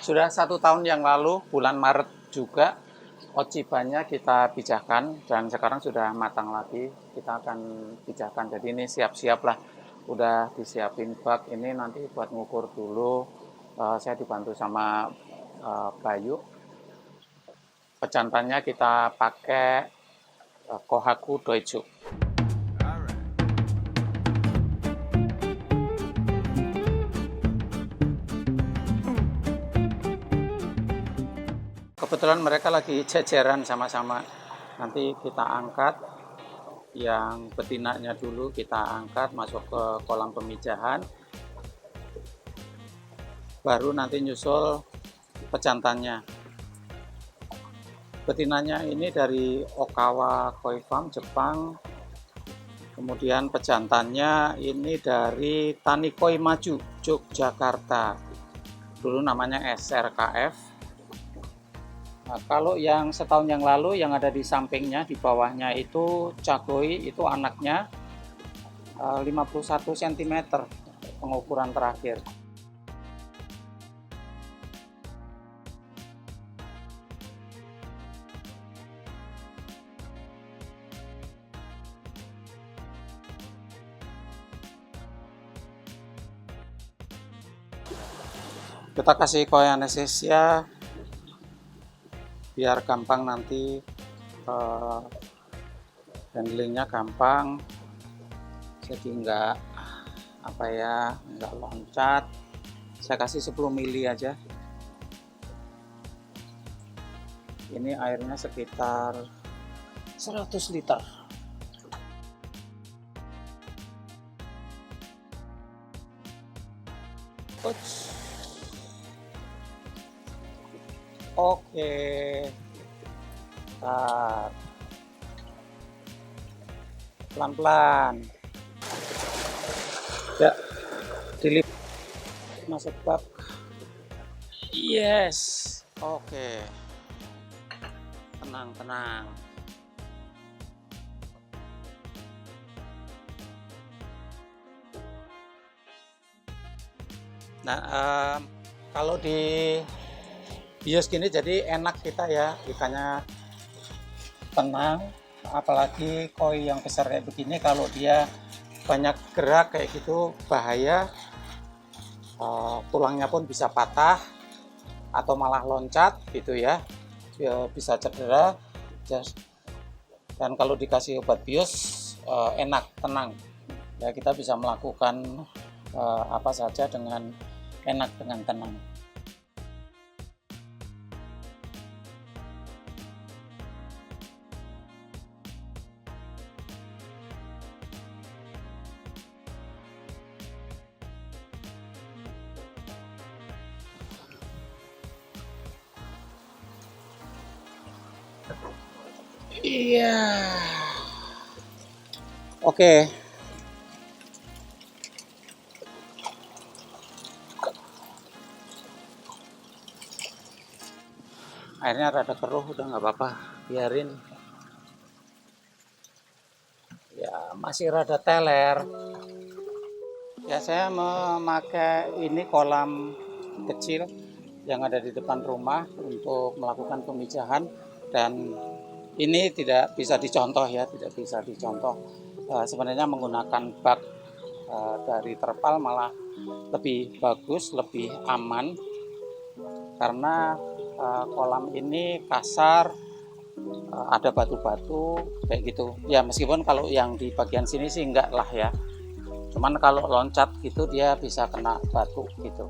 Sudah 1 tahun yang lalu, bulan Maret juga, Ojibanya kita pijahkan dan sekarang sudah matang lagi. Kita akan pijahkan. Jadi ini siap-siap lah. Udah disiapin bak ini nanti buat ngukur dulu. Saya dibantu sama Bayu. Pejantannya kita pakai Kohaku Doichu. Kebetulan mereka lagi jejeran sama-sama. Nanti kita angkat yang betinanya dulu, kita angkat masuk ke kolam pemijahan. Baru nanti nyusul pejantannya. Betinanya ini dari Okawa Koi Farm Jepang. Kemudian pejantannya ini dari Tanikoi Maju Yogyakarta. Dulu namanya SRKF. Nah, kalau yang setahun yang lalu yang ada di sampingnya, di bawahnya itu Chagoi, itu anaknya 51 cm pengukuran terakhir. Kita kasih koi anesthesia biar gampang nanti handlingnya gampang, jadi enggak loncat. Saya kasih 10 mili aja. Ini airnya sekitar 100 liter. Oke, pelan-pelan ya, dilip masuk bak. Yes, oke, tenang. Nah, kalau di bios gini jadi enak kita ya, ikannya tenang. Apalagi koi yang besar kayak begini, kalau dia banyak gerak kayak gitu bahaya. Tulangnya pun bisa patah atau malah loncat gitu ya, dia bisa cedera. Dan kalau dikasih obat bios enak, tenang ya, kita bisa melakukan apa saja dengan enak, dengan tenang. Iya. Oke. Airnya rada keruh, udah nggak apa-apa, biarin. Ya, masih rada teler. Ya, saya memakai ini kolam kecil yang ada di depan rumah untuk melakukan pemijahan, dan ini tidak bisa dicontoh ya, tidak bisa dicontoh. Sebenarnya menggunakan bak dari terpal malah lebih bagus, lebih aman, karena kolam ini kasar, ada batu-batu kayak gitu. Ya meskipun kalau yang di bagian sini sih enggak lah ya. Cuman kalau loncat gitu dia bisa kena batu gitu.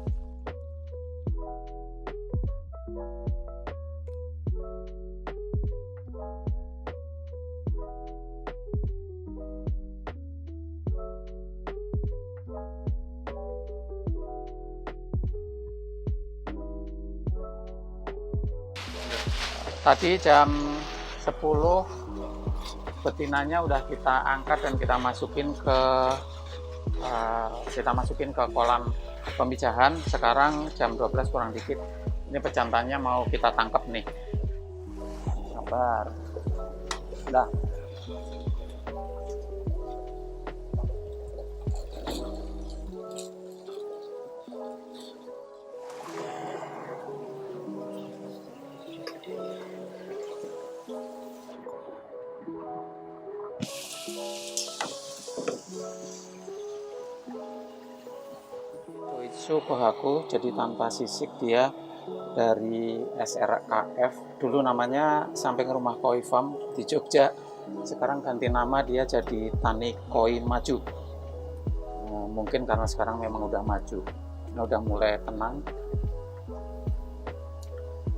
Tadi jam 10 betinanya udah kita angkat dan kita masukin ke kolam pemijahan. Sekarang jam 12 kurang dikit. Ini pejantannya mau kita tangkap nih. Sabar. Udah. Shih Kohaku, jadi tanpa sisik dia, dari SRKF. Dulu namanya Samping Rumah Koi Farm di Jogja. Sekarang ganti nama, dia jadi Tani Koi Maju. Mungkin karena sekarang memang udah maju, udah mulai tenang.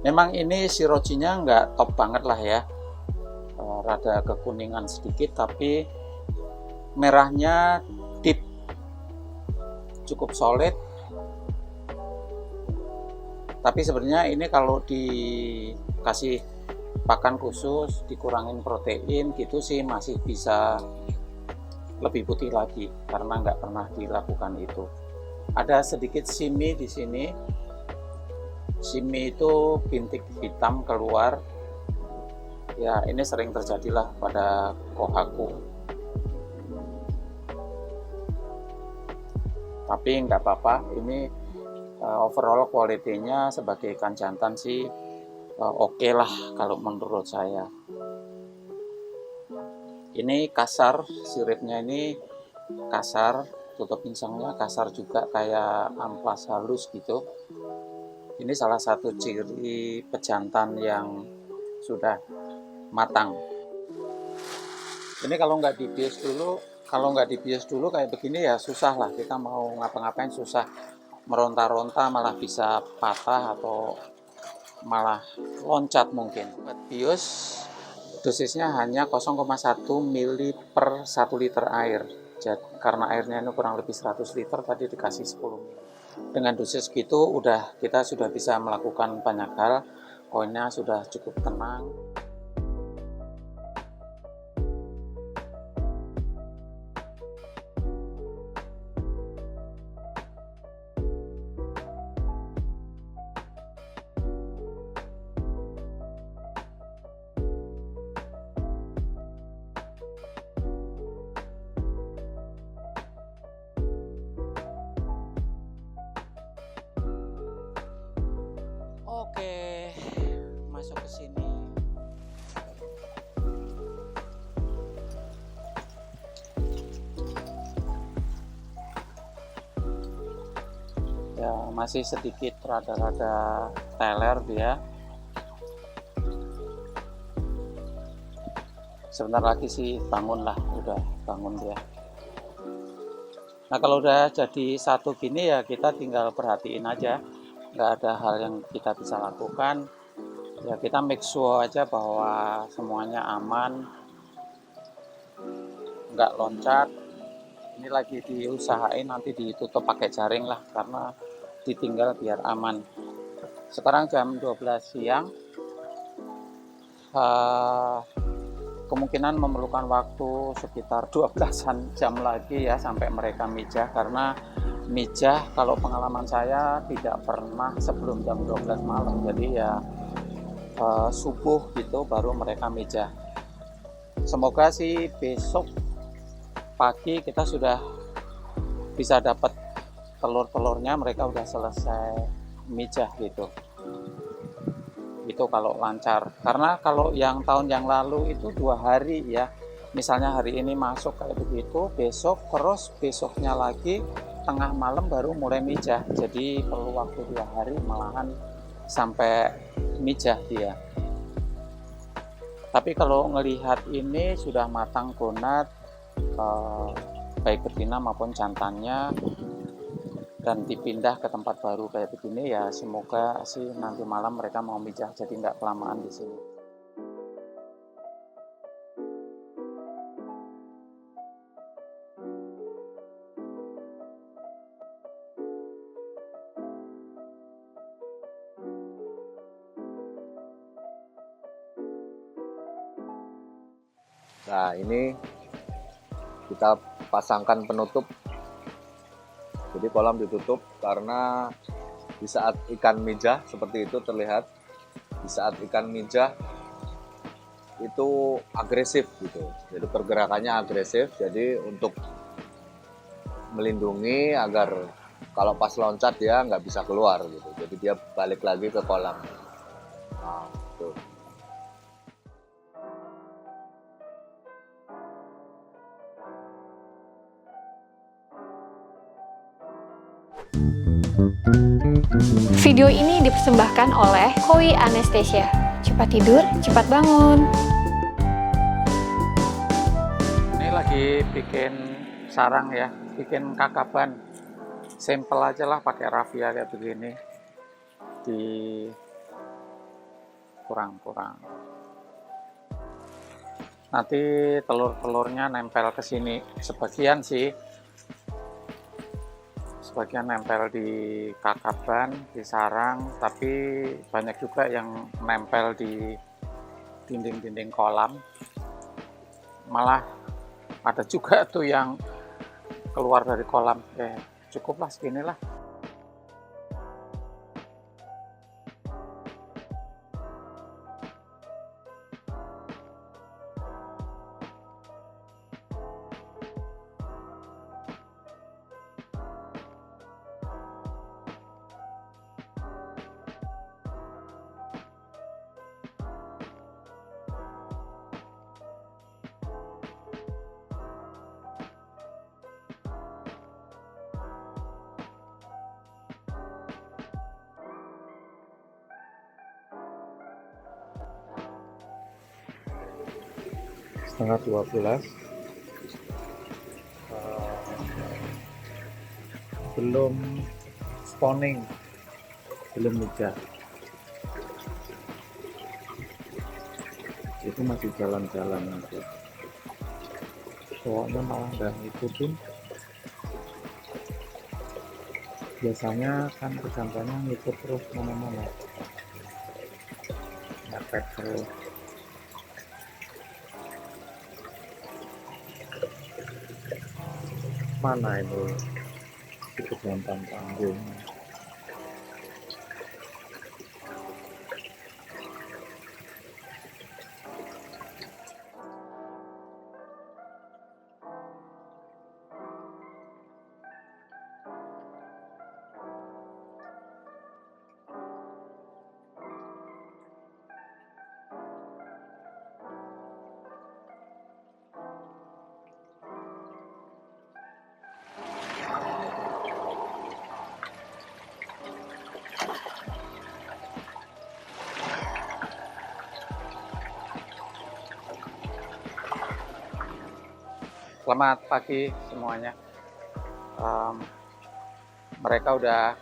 Memang ini Shiroichinya nggak top banget lah ya, rada kekuningan sedikit, tapi merahnya deep, cukup solid. Tapi sebenarnya ini kalau dikasih pakan khusus, dikurangin protein gitu sih masih bisa lebih putih lagi, karena nggak pernah dilakukan itu. Ada sedikit simi di sini. Simi itu bintik hitam keluar. Ya, ini sering terjadilah pada Kohaku. Tapi nggak apa-apa, ini overall quality-nya sebagai ikan jantan sih oke lah kalau menurut saya. Ini kasar, siripnya ini kasar, tutup insangnya kasar juga kayak amplas halus gitu. Ini salah satu ciri pejantan yang sudah matang. Ini kalau nggak dibius dulu kayak begini ya susah lah, kita mau ngapa-ngapain susah, meronta-ronta malah bisa patah atau malah loncat mungkin. Buat bius dosisnya hanya 0,1 mili per 1 liter air. Jadi, karena airnya ini kurang lebih 100 liter, tadi dikasih 10 mili. Dengan dosis gitu kita sudah bisa melakukan banyak hal. Koinnya sudah cukup tenang. Oke, masuk ke sini. Ya, masih sedikit rada-rada teler dia. Sebentar lagi sih bangun lah, udah bangun dia. Nah, kalau udah jadi satu gini ya kita tinggal perhatiin aja. Nggak ada hal yang kita bisa lakukan, ya kita make sure aja bahwa semuanya aman, nggak loncat. Ini lagi diusahain nanti ditutup pakai jaring lah, karena ditinggal biar aman. Sekarang jam 12 siang, kemungkinan memerlukan waktu sekitar 12-an jam lagi ya sampai mereka mijah, karena mijah kalau pengalaman saya tidak pernah sebelum jam 12 malam, jadi ya subuh gitu baru mereka mijah. Semoga sih besok pagi kita sudah bisa dapat telur-telurnya, mereka udah selesai mijah gitu. Itu kalau lancar, karena kalau yang tahun yang lalu itu 2 hari ya, misalnya hari ini masuk kayak begitu, besok terus besoknya lagi tengah malam baru mulai mijah, jadi perlu waktu 2 hari malahan sampai mijah dia. Tapi kalau ngelihat ini sudah matang gonat, baik betina maupun jantannya, dan dipindah ke tempat baru kayak begini ya, semoga sih nanti malam mereka mau mijah jadi nggak kelamaan di sini. Nah, ini kita pasangkan penutup. Jadi kolam ditutup karena di saat ikan mijah seperti itu terlihat, di saat ikan mijah itu agresif gitu. Jadi pergerakannya agresif. Jadi untuk melindungi agar kalau pas loncat dia nggak bisa keluar gitu. Jadi dia balik lagi ke kolam. Nah, tuh. Video ini dipersembahkan oleh Koi Anesthesia. Cepat tidur, cepat bangun. Ini lagi bikin sarang ya, bikin kakaban. Simple aja lah pakai raffia kayak begini. Di kurang-kurang. Nanti telur-telurnya nempel ke sini. Sebagian sih. Sebagian nempel di kakaban, di sarang, tapi banyak juga yang nempel di dinding-dinding kolam. Malah ada juga tuh yang keluar dari kolam. Cukuplah seginilah. Setengah 12. Belum spawning, belum mijah. Itu masih jalan-jalan aja. Cowoknya malah nggak ngikutin. Biasanya kan pejantannya ngikut terus mana-mana. Ngepet terus. Mana itu pejantan tanggung? Selamat pagi semuanya. Mereka udah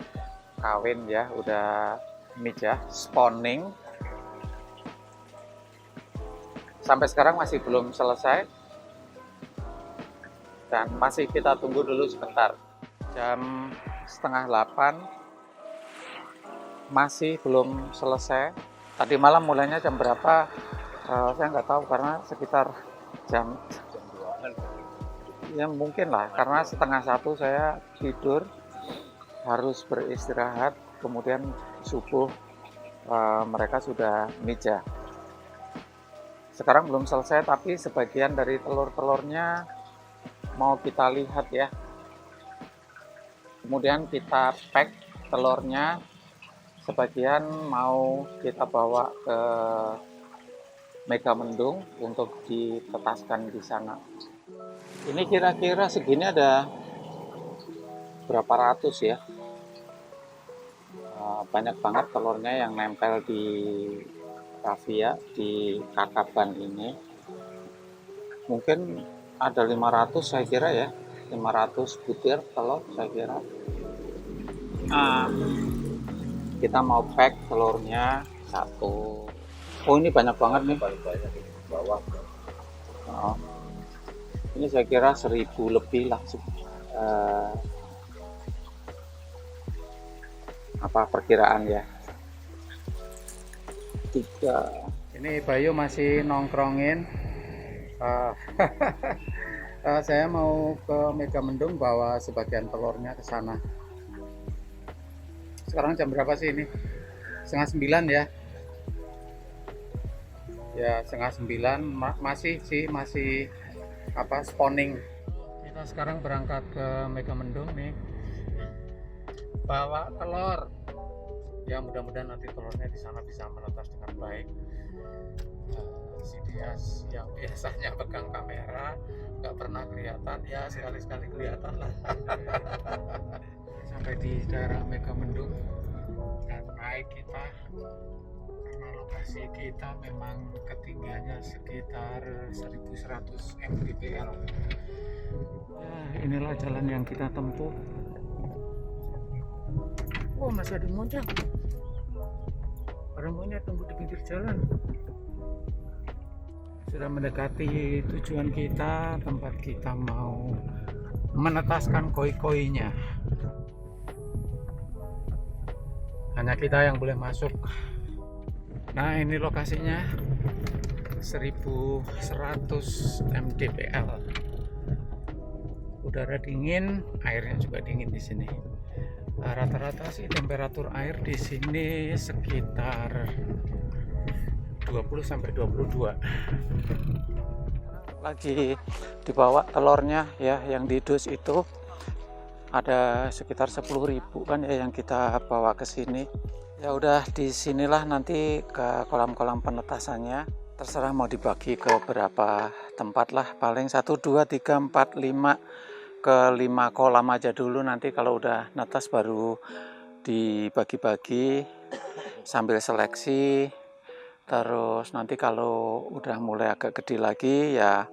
kawin ya, udah mijah, spawning. Sampai sekarang masih belum selesai. Dan masih kita tunggu dulu sebentar. Jam setengah 8 masih belum selesai. Tadi malam mulainya jam berapa? Saya nggak tahu karena sekitar jam ya mungkin lah, karena setengah 1 saya tidur, harus beristirahat, kemudian subuh mereka sudah mijah. Sekarang belum selesai, tapi sebagian dari telur-telurnya mau kita lihat ya. Kemudian kita pack telurnya, sebagian mau kita bawa ke Megamendung untuk ditetaskan di sana. Ini kira-kira segini ada berapa ratus ya. Banyak banget telurnya yang nempel di raffia, di kakaban ini. Mungkin ada 500 saya kira ya. 500 butir telur saya kira. Kita mau pack telurnya satu. Oh ini banyak banget nih. Paling banyak di bawah. Ini saya kira 1000 lebih lah. Perkiraan ya. 3. Ini Bayu masih nongkrongin. Saya mau ke Megamendung bawa sebagian telurnya ke sana. Sekarang jam berapa sih ini? 8:30 ya. Ya 8:30 masih spawning. Kita sekarang berangkat ke Megamendung nih, bawa telur ya, mudah-mudahan nanti telurnya di sana bisa menetas dengan baik. Si Dias yang biasanya pegang kamera nggak pernah kelihatan, ya sekali-sekali kelihatan lah. sampai di daerah Megamendung dan naik kita karena lokasi kita memang ketinggiannya sekitar 1100 mdpl. Ya, inilah jalan yang kita tempuh. Oh, masih ada monjang. Orang maunya tunggu di pinggir jalan. Sudah mendekati tujuan kita, tempat kita mau menetaskan koi-koinya. Hanya kita yang boleh masuk. Nah, ini lokasinya 1100 mdpl. Udara dingin, airnya juga dingin di sini. Rata-rata sih temperatur air di sini sekitar 20 sampai 22. Lagi dibawa telurnya ya, yang di dus itu ada sekitar 10.000 kan ya yang kita bawa ke sini. Ya udah, di sinilah nanti ke kolam-kolam penetasannya. Terserah mau dibagi ke berapa tempat lah, paling 1, 2, 3, 4, 5 ke 5 kolam aja dulu, nanti kalau udah netas baru dibagi-bagi sambil seleksi. Terus nanti kalau udah mulai agak gede lagi ya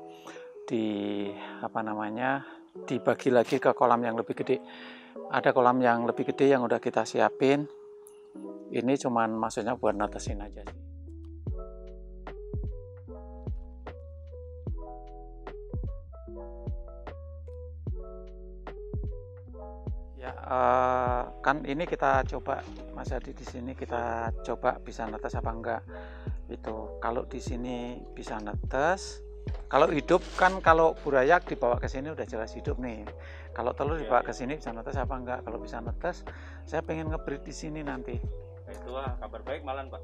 dibagi lagi ke kolam yang lebih gede. Ada kolam yang lebih gede yang udah kita siapin. Ini cuman maksudnya buat netesin aja sih. Ya, kan ini kita coba, Mas Hadi, di sini kita coba bisa netes apa enggak. Itu kalau di sini bisa netes, kalau hidup kan, kalau burayak dibawa ke sini udah jelas hidup nih. Kalau telur dibawa ke sini bisa netes apa enggak? Kalau bisa netes, saya pengen nge-breed di sini nanti. Itu kabar baik malan, Pak.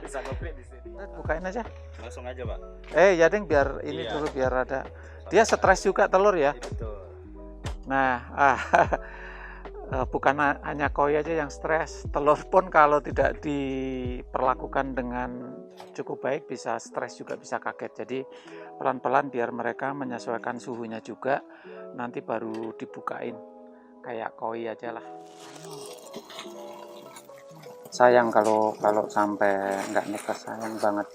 Bisa nge-breed di sini. Bukain aja. Langsung aja, Pak. Ya ding, biar ini dulu, biar ada. Dia stres juga telur ya. Betul. Nah, bukan hanya koi aja yang stres, telur pun kalau tidak diperlakukan dengan cukup baik bisa stres juga, bisa kaget. Jadi pelan-pelan biar mereka menyesuaikan suhunya juga, nanti baru dibukain kayak koi aja lah. Sayang kalau sampai nggak netes, sayang banget.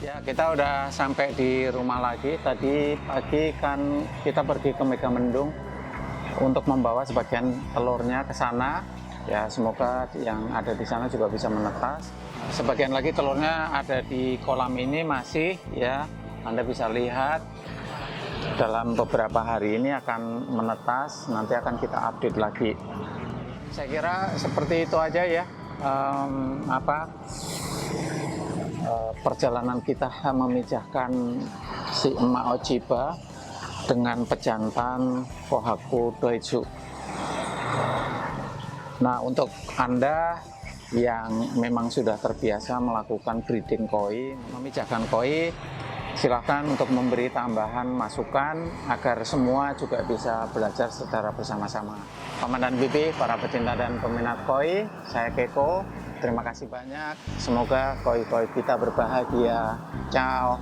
Ya, kita udah sampai di rumah lagi. Tadi pagi kan kita pergi ke Megamendung untuk membawa sebagian telurnya ke sana. Ya, semoga yang ada di sana juga bisa menetas. Sebagian lagi telurnya ada di kolam ini masih ya. Anda bisa lihat dalam beberapa hari ini akan menetas. Nanti akan kita update lagi. Saya kira seperti itu aja ya. Perjalanan kita memijahkan si Emak Ojiba dengan pejantan Kohaku Doichu. Nah, untuk Anda yang memang sudah terbiasa melakukan breeding koi, memijahkan koi, silahkan untuk memberi tambahan masukan agar semua juga bisa belajar secara bersama-sama. Paman dan Bibi, para pecinta dan peminat koi, saya Keko. Terima kasih banyak. Semoga koi-koi kita berbahagia. Ciao.